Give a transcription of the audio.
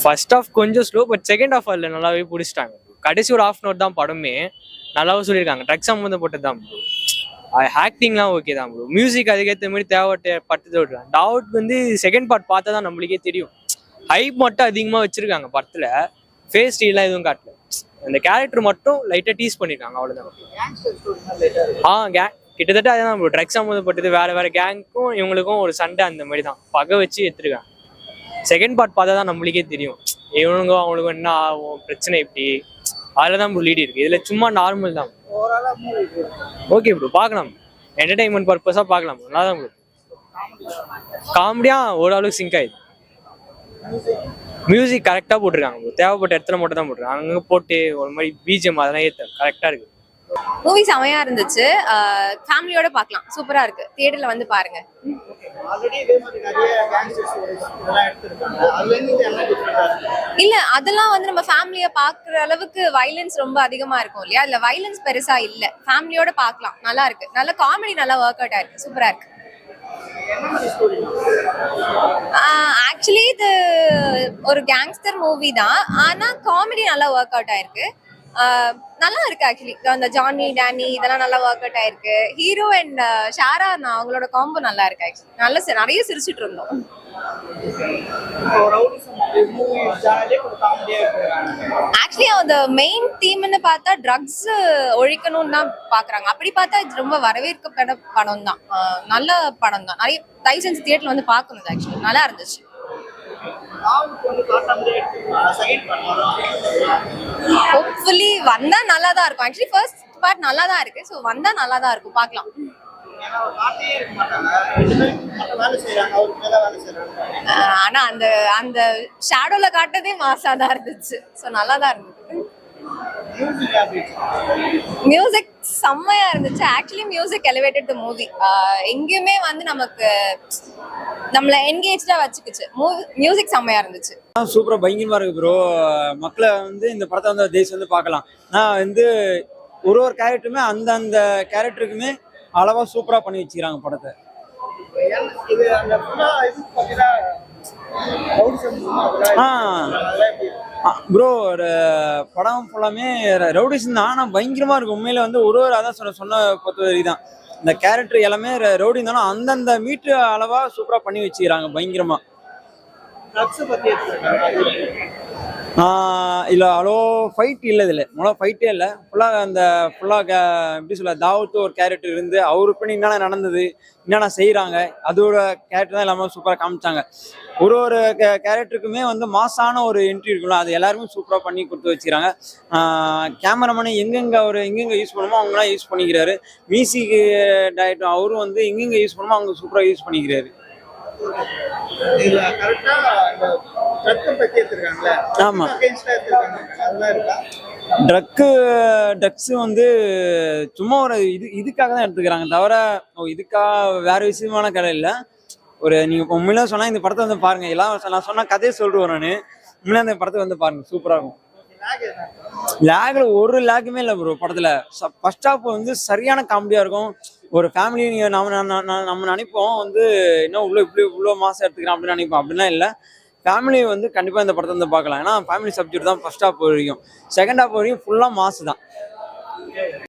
First of கொஞ்சம் slow, but second half அதில் நல்லாவே பிடிச்சிட்டாங்க. கடைசி ஒரு ஹாஃப் அன் அவர் தான் படமே, நல்லாவும் சொல்லியிருக்காங்க. ட்ரக் சம்மந்தப்பட்டது தான் ப்ரோ. ஆக்டிங்லாம் ஓகே தான் ப்ரோ. மியூசிக் அதுக்கேற்ற மாதிரி தேவைப்பட்டது விட்றாங்க. டவுட் வந்து செகண்ட் பார்ட் பார்த்தா தான் நம்மளுக்கே தெரியும். ஹைப் மட்டும் அதிகமாக வச்சிருக்காங்க படத்தில். ஃபேஸ் ரீலாம் எதுவும் காட்டல. அந்த கேரக்டர் மட்டும் லைட்டாக டீஸ் பண்ணியிருக்காங்க, அவ்வளோதான். கிட்டத்தட்ட அதுதான் ப்ரோ. ட்ரக் சம்மந்தப்பட்டது, வேற வேற கேங்க்கும் இவங்களுக்கும் ஒரு சண்டை, அந்த மாதிரி தான் பகை வச்சு எடுத்துருக்காங்க. செகண்ட் பார்ட் பார்த்தா தான் நம்மளுக்கே தெரியும் இவனுக்கும் அவங்களுக்கும் என்ன ஆகும், பிரச்சனை எப்படி, அதில் தான் ப்ரோ லீடு இருக்கு. இதில் சும்மா நார்மல் தான். ஓகே ப்ரோ, பார்க்கலாம். என்டர்டைன்மெண்ட் பர்பஸாக பார்க்கலாம். நல்லா தான் ப்ரோ. காமெடியாக ஓரளவுக்கு சிங்க் ஆயிடுது. மியூசிக் கரெக்டாக போட்டிருக்காங்க ப்ரோ. தேவைப்பட்ட இடத்துல மட்டும் தான் போட்டிருக்காங்க. அங்கே போட்டு ஒரு மாதிரி பிஜிஎம் அதெல்லாம் ஏற்ற கரெக்டாக இருக்கு. மூவி செமையா இருந்துச்சு. ஃபேமிலியோட பார்க்கலாம். சூப்பரா இருக்கு. தியேட்டர்ல வந்து பாருங்க. இல்ல, அதெல்லாம் வந்து நம்ம ஃபேமிலியை பாக்குற அளவுக்கு வைலன்ஸ் ரொம்ப அதிகமா இருக்கும் இல்லையா? இல்ல வைலன்ஸ் பெருசா இல்ல. ஃபேமிலியோட பார்க்கலாம். நல்லா இருக்கு. நல்ல காமெடி, நல்லா ஒர்க் அவுட் ஆயிருக்கு. சூப்பரா இருக்கு. ஆக்சுவலி இது ஒரு கேங்ஸ்டர் மூவி தான், ஆனா காமெடி நல்லா ஒர்க் அவுட் ஆயிருக்கு. நல்லா இருக்கு. ஆக்சுவலி அந்த ஜானி டேனி இதெல்லாம் நல்லா ஒர்க் அவுட் ஆயிருக்கு. ஹீரோ அண்ட் ஷாரா அவங்களோட காம்போ நல்லா இருக்கு. ஆக்சுவலி நல்லா நிறைய சிரிச்சிட்டு இருந்தோம். ஆக்சுவலி அந்த மெயின் தீம்னு பார்த்தா ட்ரக்ஸ் ஒழிக்கணும்னு தான் பாக்குறாங்க. அப்படி பார்த்தா இது ரொம்ப வரவேற்கப்பட படம் தான். நல்ல படம் தான். நிறைய தயவு செஞ்சு தியேட்டர்ல வந்து பார்க்கணும். ஆக்சுவலி நல்லா இருந்துச்சு. ஹோப்ஃபுல்லி வந்தா நல்லா தான் இருக்கும். ஆக்சுவலி ஃபர்ஸ்ட் பார்ட் நல்லா தான் இருக்கு. ஸோ வந்தா நல்லா தான் இருக்கும். பார்க்கலாம். ஆனா அந்த அந்த ஷேடோல காட்டதே மாசா தான் இருந்துச்சு. ஸோ நல்லா தான் இருந்துச்சு. மியூசிக் செம்மையா இருந்துச்சு. Actually music elevated the movie. எங்கேயுமே வந்து நமக்கு நம்மள என்கேஜ்டா வச்சுக்கிச்சு. மியூசிக் செம்மையா இருந்துச்சு. சூப்பரா பயங்கரமா இருக்கு ப்ரோ. மக்களை வந்து இந்த படத்தை வந்து தேய்ச்சி வந்து பார்க்கலாம். நான் வந்து ஒரு கேரக்டருமே அந்த கேரக்டருக்குமே அளவா சூப்பரா பண்ணி வச்சுக்கிறாங்க படத்தை. ப்ரோ ஒரு படம் ஃபுல்லாமே ரவுடிஸ் தான். ஆனால் பயங்கரமா இருக்கும் உண்மையில. வந்து ஒரு அதான் சொன்ன பொறுத்த வரைதான் இந்த கேரக்டர் எல்லாமே ரவுடி இருந்தாலும் அந்தந்த மீட்டு அளவா சூப்பரா பண்ணி வச்சுக்கிறாங்க பயங்கரமா. இல்ல அவ்வளோ ஃபைட் இல்லை. இதில் அவ்வளோ ஃபைட்டே இல்லை. ஃபுல்லாக எப்படி சொல்ல, தாவத்து ஒரு கேரக்டர் இருந்து அவருக்கு பண்ணி என்னென்ன நடந்தது, என்னென்ன செய்கிறாங்க, அதோட கேரக்டர் தான் எல்லாமே சூப்பராக காமிச்சாங்க. ஒரு கேரக்டருக்குமே வந்து மாசான ஒரு என்ட்ரி இருக்குல்ல, அது எல்லாருமே சூப்பராக பண்ணி கொடுத்து வச்சுக்கிறாங்க. கேமராமேனு எங்கெங்கே யூஸ் பண்ணுமோ அவங்களாம் யூஸ் பண்ணிக்கிறாரு. மியூசிக் டைரக்டர் அவரும் வந்து எங்கெங்கே யூஸ் பண்ணுமோ அவங்க சூப்பராக யூஸ் பண்ணிக்கிறாரு. ட்ரக்ஸ் வந்து சும்மா ஒரு இதுக்காக தான் எடுத்துக்கிறாங்க தவிர வேற விஷயமான கதை இல்லை. நீங்க உண்மையில சொன்னா இந்த படத்தை வந்து பாருங்க. எல்லாம் நான் சொன்னா கதையை சொல்லிடுவேன். நான் உண்மையில அந்த படத்தை வந்து பாருங்க, சூப்பரா இருக்கும். லேக்ல ஒரு லேக்குமே இல்லை ப்ரோ படத்துல. ஃபர்ஸ்ட் ஹாஃப் வந்து சரியான காமெடியா இருக்கும். ஒரு ஃபேமிலி நம்ம நினைப்போம் வந்து இன்னும் இவ்வளோ மாசம் எடுத்துக்கிறோம் அப்படின்னு நினைப்போம். அப்படிலாம் இல்லை. ஃபேமிலி வந்து கண்டிப்பா இந்த படத்தை வந்து பார்க்கலாம். ஏன்னா ஃபேமிலி சப்ஜெக்ட் தான் ஃபர்ஸ்ட் ஹாஃப் வரைக்கும். செகண்ட் ஹாஃப் வரைக்கும் ஃபுல்லா மாசு தான்.